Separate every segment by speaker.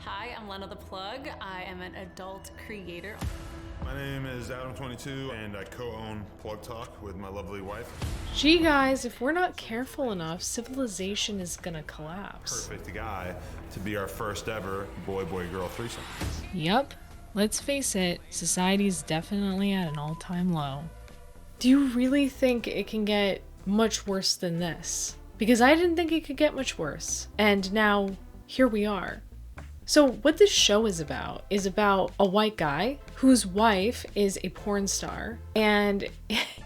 Speaker 1: Hi, I'm Lena the Plug. I am an adult creator.
Speaker 2: My name is Adam22 and I co-own Plug Talk with my lovely wife.
Speaker 3: Gee guys, if we're not careful enough, civilization is gonna collapse.
Speaker 2: Perfect guy to be our first ever boy-boy-girl threesome.
Speaker 3: Yep. Let's face it, society's definitely at an all-time low. Do you really think it can get much worse than this? Because I didn't think it could get much worse. And now, here we are. So what this show is about a white guy whose wife is a porn star, and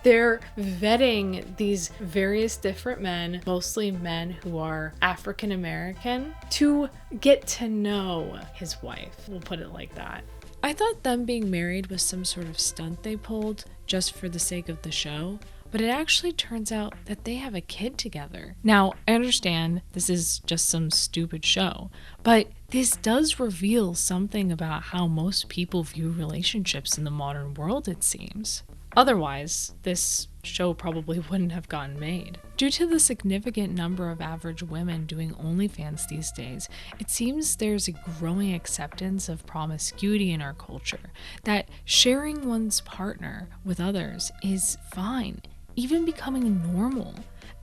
Speaker 3: they're vetting these various different men, mostly men who are African American, to get to know his wife. We'll put it like that. I thought them being married was some sort of stunt they pulled just for the sake of the show, but it actually turns out that they have a kid together. Now, I understand this is just some stupid show, but this does reveal something about how most people view relationships in the modern world, it seems. Otherwise, this show probably wouldn't have gotten made. Due to the significant number of average women doing OnlyFans these days, it seems there's a growing acceptance of promiscuity in our culture, that sharing one's partner with others is fine, even becoming normal,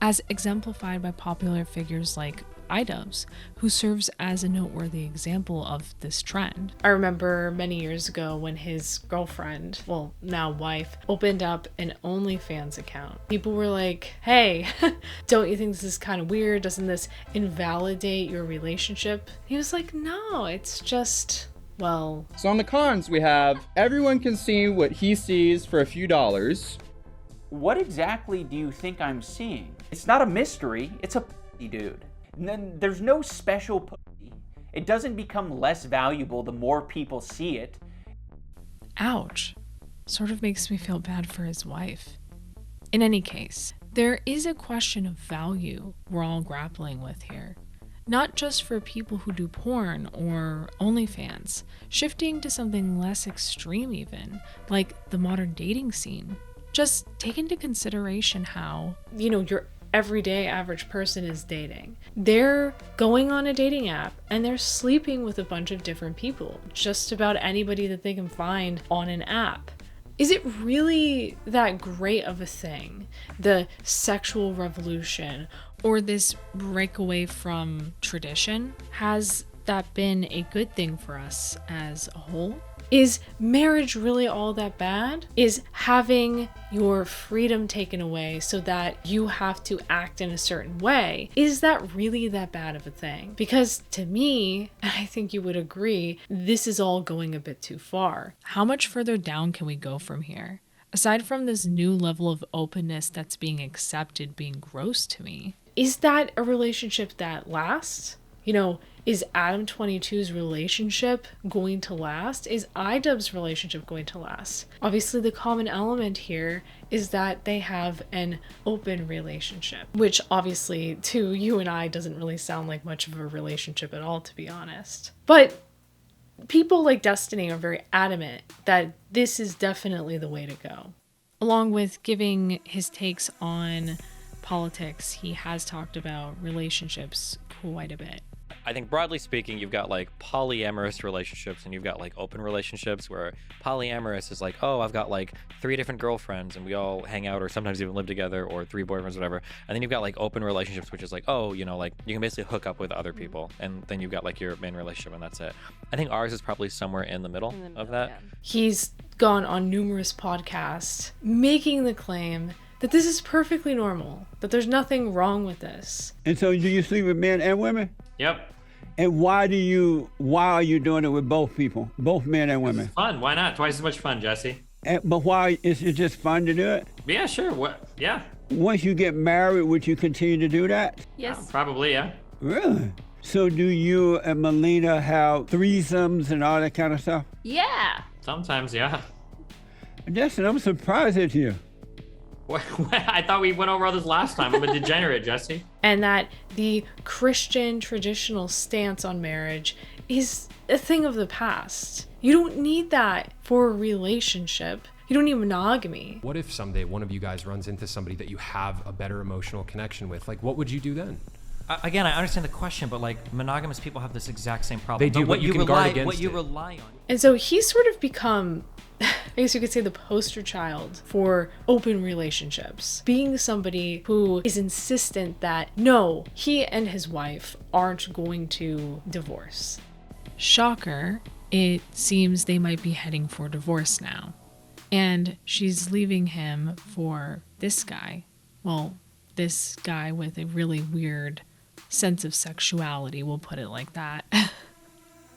Speaker 3: as exemplified by popular figures like ODYSEE, who serves as a noteworthy example of this trend. I remember many years ago when his girlfriend, well, now wife, opened up an OnlyFans account. People were like, hey, don't you think this is kind of weird? Doesn't this invalidate your relationship? He was like, no, it's just, well...
Speaker 4: So on the cons, we have everyone can see what he sees for a few dollars.
Speaker 5: What exactly do you think I'm seeing? It's not a mystery, it's a pussy, dude. There's no special pussy. It doesn't become less valuable the more people see it.
Speaker 3: Ouch. Sort of makes me feel bad for his wife. In any case, there is a question of value we're all grappling with here. Not just for people who do porn or OnlyFans, shifting to something less extreme even, like the modern dating scene. Just take into consideration how, your everyday average person is dating. They're going on a dating app and they're sleeping with a bunch of different people, just about anybody that they can find on an app. Is it really that great of a thing? The sexual revolution or this breakaway from tradition? Has that been a good thing for us as a whole? Is marriage really all that bad? Is having your freedom taken away so that you have to act in a certain way, is that really that bad of a thing? Because to me, and I think you would agree, this is all going a bit too far. How much further down can we go from here? Aside from this new level of openness that's being accepted being gross to me, is that a relationship that lasts? Is Adam22's relationship going to last? Is iDubbbz's relationship going to last? Obviously, the common element here is that they have an open relationship, which obviously to you and I doesn't really sound like much of a relationship at all, to be honest. But people like Destiny are very adamant that this is definitely the way to go. Along with giving his takes on politics, he has talked about relationships quite a bit.
Speaker 6: I think broadly speaking, you've got like polyamorous relationships and you've got like open relationships, where polyamorous is like, oh, I've got like 3 different girlfriends and we all hang out or sometimes even live together, or 3 boyfriends, whatever. And then you've got like open relationships, which is like, oh, like you can basically hook up with other people, and then you've got like your main relationship and that's it. I think ours is probably somewhere in the middle of that.
Speaker 3: Yeah. He's gone on numerous podcasts making the claim that this is perfectly normal, that there's nothing wrong with this.
Speaker 7: And so do you sleep with men and women?
Speaker 8: Yep.
Speaker 7: And why are you doing it with both people, both men and women?
Speaker 8: It's fun. Why not? Twice as much fun, Jesse.
Speaker 7: But why is it just fun to do it?
Speaker 8: Yeah, sure. What? Yeah.
Speaker 7: Once you get married, would you continue to do that?
Speaker 9: Yes.
Speaker 8: Probably, yeah.
Speaker 7: Really? So do you and Melina have threesomes and all that kind of stuff?
Speaker 9: Yeah.
Speaker 8: Sometimes, yeah.
Speaker 7: Justin, I'm surprised at you.
Speaker 8: I thought we went over all this last time. I'm a degenerate, Jesse.
Speaker 3: And that the Christian traditional stance on marriage is a thing of the past. You don't need that for a relationship. You don't need monogamy.
Speaker 10: What if someday one of you guys runs into somebody that you have a better emotional connection with? Like, what would you do then?
Speaker 6: Again, I understand the question, but like monogamous people have this exact same problem.
Speaker 9: They do, but you can guard against
Speaker 6: what you
Speaker 9: it.
Speaker 6: rely on.
Speaker 3: And so he's sort of become, I guess you could say, the poster child for open relationships. Being somebody who is insistent that no, he and his wife aren't going to divorce. Shocker, it seems they might be heading for divorce now. And she's leaving him for this guy. Well, this guy with a really weird sense of sexuality, we'll put it like that.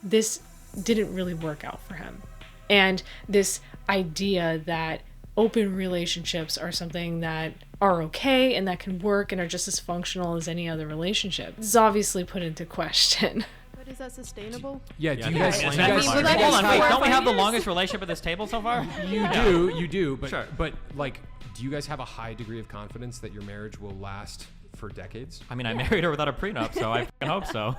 Speaker 3: This didn't really work out for him. And this idea that open relationships are something that are okay and that can work and are just as functional as any other relationship is obviously put into question.
Speaker 10: But is that sustainable?
Speaker 9: Yeah, do you
Speaker 6: Yeah,
Speaker 9: guys,
Speaker 6: yeah,
Speaker 9: do
Speaker 6: yeah.
Speaker 9: you guys,
Speaker 6: Hold on, wait, don't we have the longest relationship at this table so far?
Speaker 9: you do, but
Speaker 6: Sure.
Speaker 9: but like, do you guys have a high degree of confidence that your marriage will last for decades?
Speaker 6: I mean, I married her without a prenup, so I fucking hope so.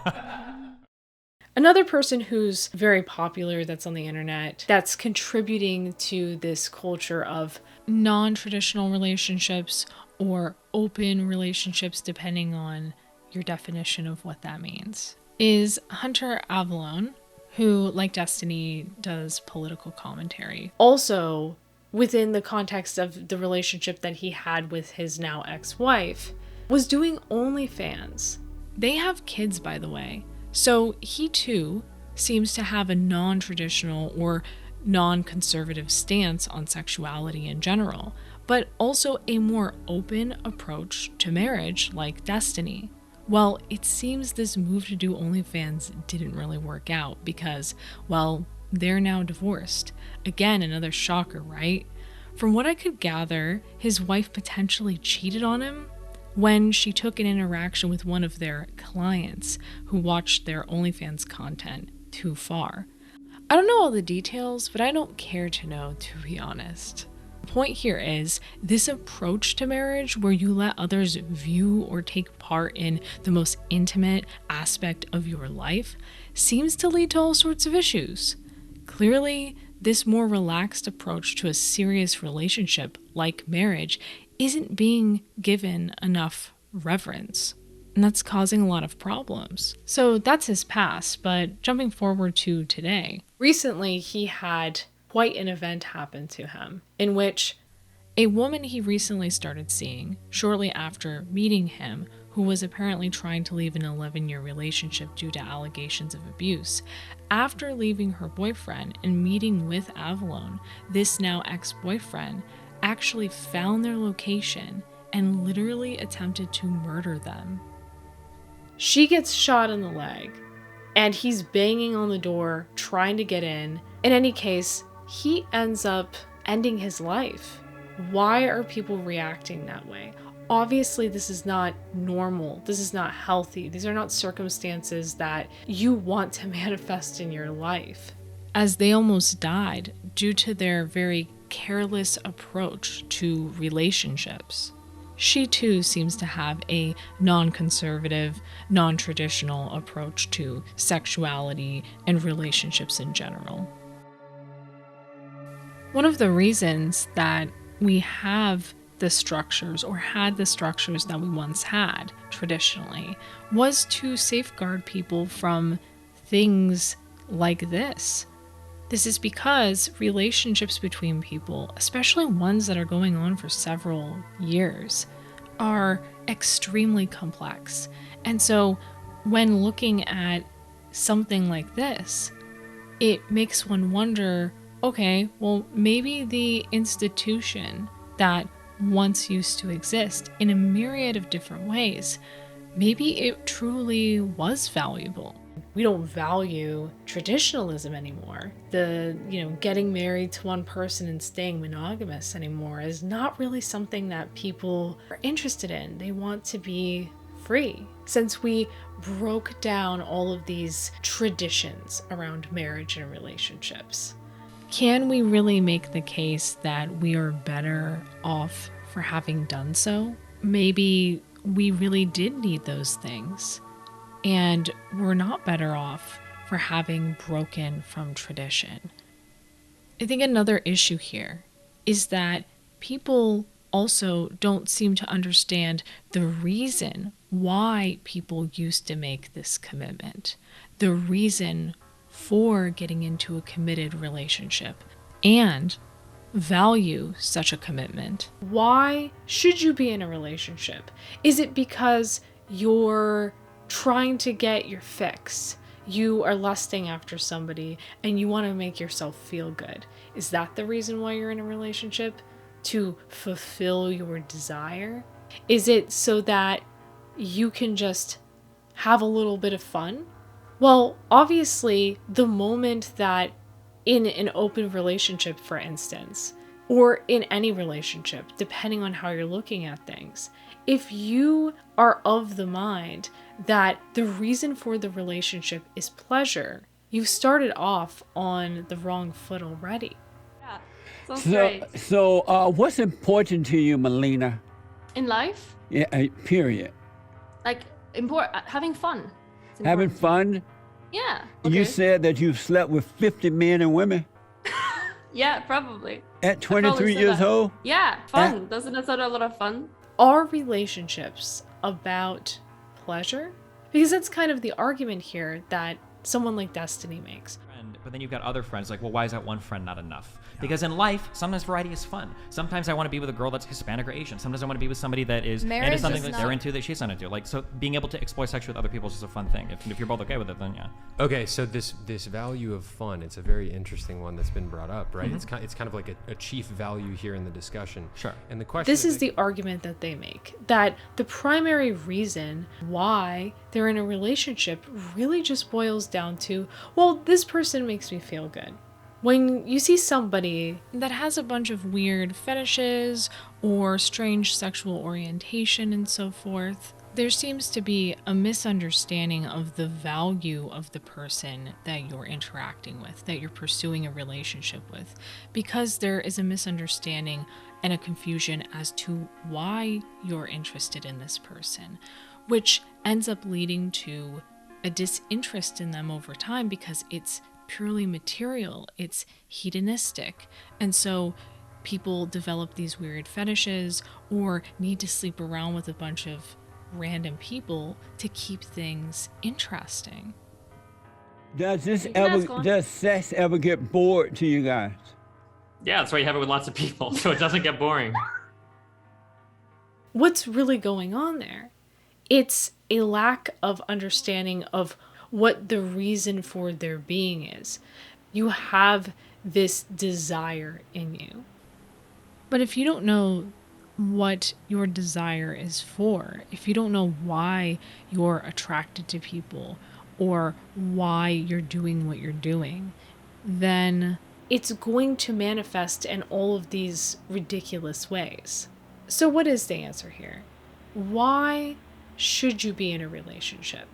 Speaker 3: Another person who's very popular that's on the internet that's contributing to this culture of non-traditional relationships or open relationships, depending on your definition of what that means, is Hunter Avallone, who, like Destiny, does political commentary. Also, within the context of the relationship that he had with his now ex-wife, was doing OnlyFans. They have kids, by the way. So he too seems to have a non-traditional or non-conservative stance on sexuality in general, but also a more open approach to marriage like Destiny. Well, it seems this move to do OnlyFans didn't really work out because, well, they're now divorced. Again, another shocker, right? From what I could gather, his wife potentially cheated on him when she took an interaction with one of their clients who watched their OnlyFans content too far. I don't know all the details, but I don't care to know, to be honest. The point here is this approach to marriage where you let others view or take part in the most intimate aspect of your life seems to lead to all sorts of issues. Clearly, this more relaxed approach to a serious relationship like marriage isn't being given enough reverence, and that's causing a lot of problems. So that's his past, but jumping forward to today. Recently, he had quite an event happen to him in which a woman he recently started seeing shortly after meeting him, who was apparently trying to leave an 11-year relationship due to allegations of abuse. After leaving her boyfriend and meeting with Avallone, this now ex-boyfriend actually found their location and literally attempted to murder them. She gets shot in the leg, and he's banging on the door, trying to get in. In any case, he ends up ending his life. Why are people reacting that way? Obviously, this is not normal. This is not healthy. These are not circumstances that you want to manifest in your life. As they almost died due to their very careless approach to relationships. She too seems to have a non-conservative, non-traditional approach to sexuality and relationships in general. One of the reasons that we have the structures or had the structures that we once had traditionally was to safeguard people from things like this. This is because relationships between people, especially ones that are going on for several years, are extremely complex. And so when looking at something like this, it makes one wonder, okay, well, maybe the institution that once used to exist in a myriad of different ways, maybe it truly was valuable. We don't value traditionalism anymore. Getting married to one person and staying monogamous anymore is not really something that people are interested in. They want to be free. Since we broke down all of these traditions around marriage and relationships, can we really make the case that we are better off for having done so? Maybe we really did need those things, and we're not better off for having broken from tradition. I think another issue here is that people also don't seem to understand the reason why people used to make this commitment, the reason for getting into a committed relationship, and value such a commitment. Why should you be in a relationship? Is it because you're trying to get your fix? You are lusting after somebody and you want to make yourself feel good. Is that the reason why you're in a relationship? To fulfill your desire? Is it so that you can just have a little bit of fun? Well, obviously, the moment that in an open relationship, for instance, or in any relationship, depending on how you're looking at things, if you are of the mind that the reason for the relationship is pleasure, you've started off on the wrong foot already.
Speaker 10: Yeah, sounds great.
Speaker 7: So, what's important to you, Melina?
Speaker 10: In life,
Speaker 7: Yeah, period.
Speaker 10: like having fun. It's
Speaker 7: Having
Speaker 10: important.
Speaker 7: fun?
Speaker 10: Yeah.
Speaker 7: You
Speaker 10: okay.
Speaker 7: said that you've slept with 50 men and women
Speaker 10: Yeah, probably.
Speaker 7: at
Speaker 10: I probably
Speaker 7: 23
Speaker 10: said
Speaker 7: years
Speaker 10: that.
Speaker 7: old?
Speaker 10: Yeah, fun. Doesn't that sound a lot of fun?
Speaker 3: Are relationships about pleasure? Because that's kind of the argument here that someone like Destiny makes.
Speaker 11: But then you've got other friends like, well, why is that one friend not enough? Because in life, sometimes variety is fun. Sometimes I want to be with a girl that's Hispanic or Asian. Sometimes I want to be with somebody that is into something that they're into that she's not into. Like, so being able to explore sex with other people is just a fun thing. If you're both okay with it, then yeah.
Speaker 9: Okay, so this value of fun, it's a very interesting one that's been brought up, right? It's kind of like a chief value here in the discussion.
Speaker 11: Sure.
Speaker 9: And the question
Speaker 3: This is the argument that they make, that the primary reason why they're in a relationship really just boils down to, well, this person makes me feel good. When you see somebody that has a bunch of weird fetishes or strange sexual orientation and so forth, there seems to be a misunderstanding of the value of the person that you're interacting with, that you're pursuing a relationship with, because there is a misunderstanding and a confusion as to why you're interested in this person, which ends up leading to a disinterest in them over time because it's purely material, it's hedonistic. And so people develop these weird fetishes or need to sleep around with a bunch of random people to keep things interesting.
Speaker 7: Does sex ever get bored to you guys?
Speaker 8: Yeah, that's why you have it with lots of people, so it doesn't get boring.
Speaker 3: What's really going on there? It's a lack of understanding of what the reason for their being is. You have this desire in you. But if you don't know what your desire is for, if you don't know why you're attracted to people or why you're doing what you're doing, then it's going to manifest in all of these ridiculous ways. So what is the answer here? Why should you be in a relationship?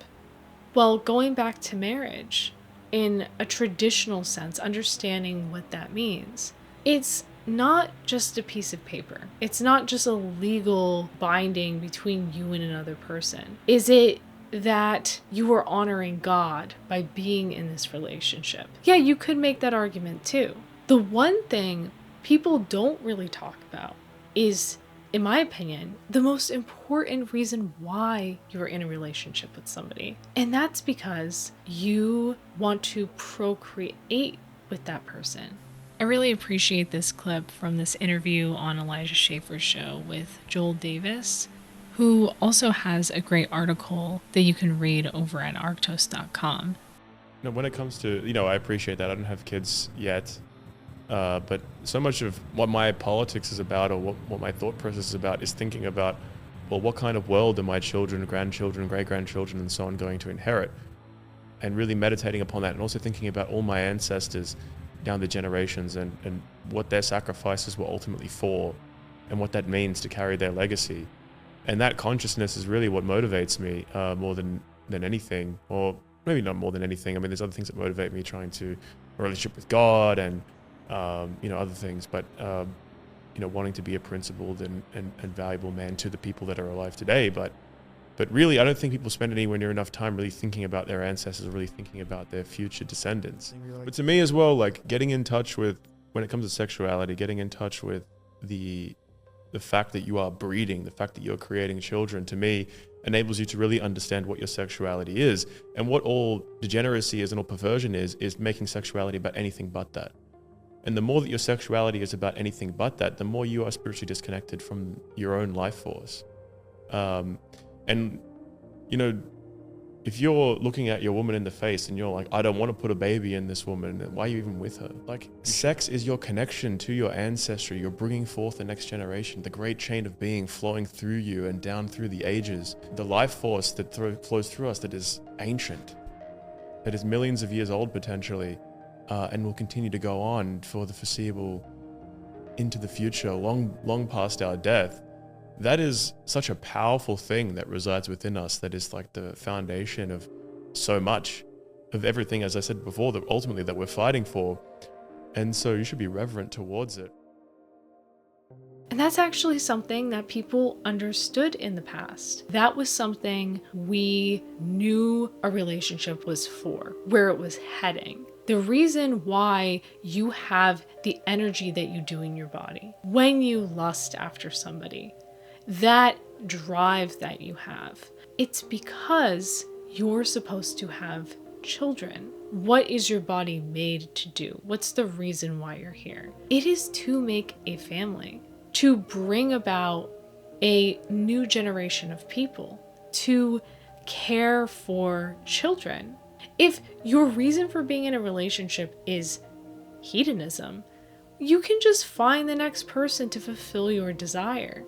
Speaker 3: Well, going back to marriage, in a traditional sense, understanding what that means, it's not just a piece of paper. It's not just a legal binding between you and another person. Is it that you are honoring God by being in this relationship? Yeah, you could make that argument too. The one thing people don't really talk about is, in my opinion, the most important reason why you're in a relationship with somebody. And that's because you want to procreate with that person. I really appreciate this clip from this interview on Elijah Schaefer's show with Joel Davis, who also has a great article that you can read over at arctos.com.
Speaker 12: When it comes to, I appreciate that. I don't have kids yet. But so much of what my politics is about, or what my thought process is about, is thinking about, well, what kind of world are my children, grandchildren, great-grandchildren, and so on going to inherit? And really meditating upon that, and also thinking about all my ancestors down the generations and what their sacrifices were ultimately for, and what that means to carry their legacy. And that consciousness is really what motivates me more than anything, or maybe not more than anything. I mean, there's other things that motivate me, trying to a relationship with God and other things, but wanting to be a principled and valuable man to the people that are alive today. But really, I don't think people spend anywhere near enough time really thinking about their ancestors, really thinking about their future descendants. But to me as well, like getting in touch with, when it comes to sexuality, getting in touch with the fact that you are breeding, the fact that you're creating children, to me, enables you to really understand what your sexuality is. And what all degeneracy is and all perversion is making sexuality about anything but that. And the more that your sexuality is about anything but that, the more you are spiritually disconnected from your own life force. And, you know, if you're looking at your woman in the face and you're like, I don't want to put a baby in this woman, why are you even with her? Like, sex is your connection to your ancestry. You're bringing forth the next generation, the great chain of being flowing through you and down through the ages. The life force that flows through us that is ancient, that is millions of years old potentially, and will continue to go on for the foreseeable into the future, long past our death. That is such a powerful thing that resides within us, that is like the foundation of so much of everything, as I said before, that ultimately that we're fighting for. And so you should be reverent towards it.
Speaker 3: And that's actually something that people understood in the past. That was something we knew a relationship was for, where it was heading. The reason why you have the energy that you do in your body when you lust after somebody, that drive that you have, it's because you're supposed to have children. What is your body made to do? What's the reason why you're here? It is to make a family, to bring about a new generation of people, to care for children. If your reason for being in a relationship is hedonism, you can just find the next person to fulfill your desire,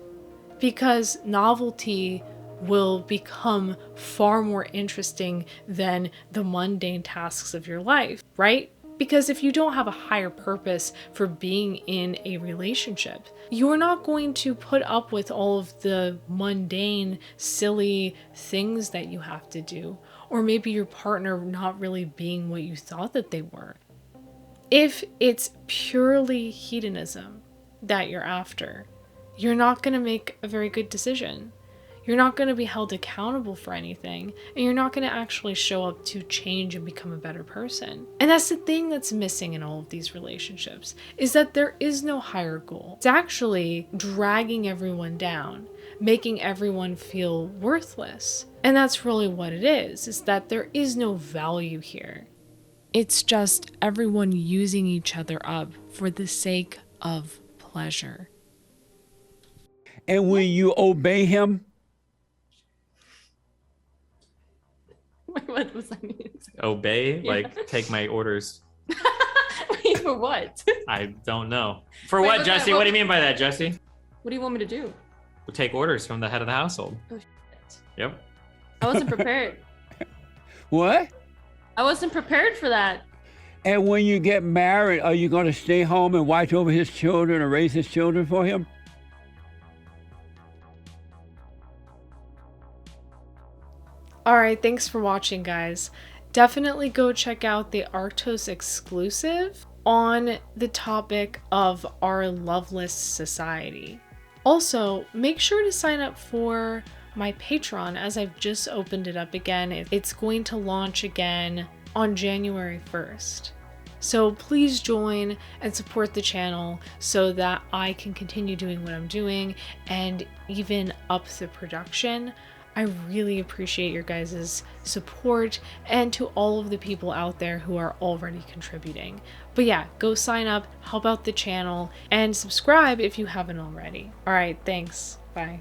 Speaker 3: because novelty will become far more interesting than the mundane tasks of your life, right? Because if you don't have a higher purpose for being in a relationship, you're not going to put up with all of the mundane, silly things that you have to do, or maybe your partner not really being what you thought that they were. If it's purely hedonism that you're after, you're not going to make a very good decision. You're not going to be held accountable for anything, and you're not going to actually show up to change and become a better person. And that's the thing that's missing in all of these relationships, is that there is no higher goal. It's actually dragging everyone down, making everyone feel worthless. And that's really what it is that there is no value here. It's just everyone using each other up for the sake of pleasure.
Speaker 7: And will you obey him?
Speaker 10: What does that mean?
Speaker 11: Obey?
Speaker 10: Yeah.
Speaker 11: Like, take my orders.
Speaker 10: Wait, for what?
Speaker 11: I don't know. For
Speaker 10: Wait,
Speaker 11: what,
Speaker 10: what's
Speaker 11: Jesse?
Speaker 10: that?
Speaker 11: What do you mean by that, Jesse?
Speaker 10: What do you want me to do?
Speaker 11: We'll take orders from the head of the household.
Speaker 10: Oh, shit.
Speaker 11: Yep.
Speaker 10: I wasn't prepared.
Speaker 7: What?
Speaker 10: I wasn't prepared for that.
Speaker 7: And when you get married, are you going to stay home and watch over his children or raise his children for him?
Speaker 3: Alright, thanks for watching, guys. Definitely go check out the Arctos exclusive on the topic of our loveless society. Also, make sure to sign up for my Patreon, as I've just opened it up again. It's going to launch again on January 1st. So please join and support the channel so that I can continue doing what I'm doing and even up the production. I really appreciate your guys' support, and to all of the people out there who are already contributing. But yeah, go sign up, help out the channel, and subscribe if you haven't already. Alright, thanks. Bye.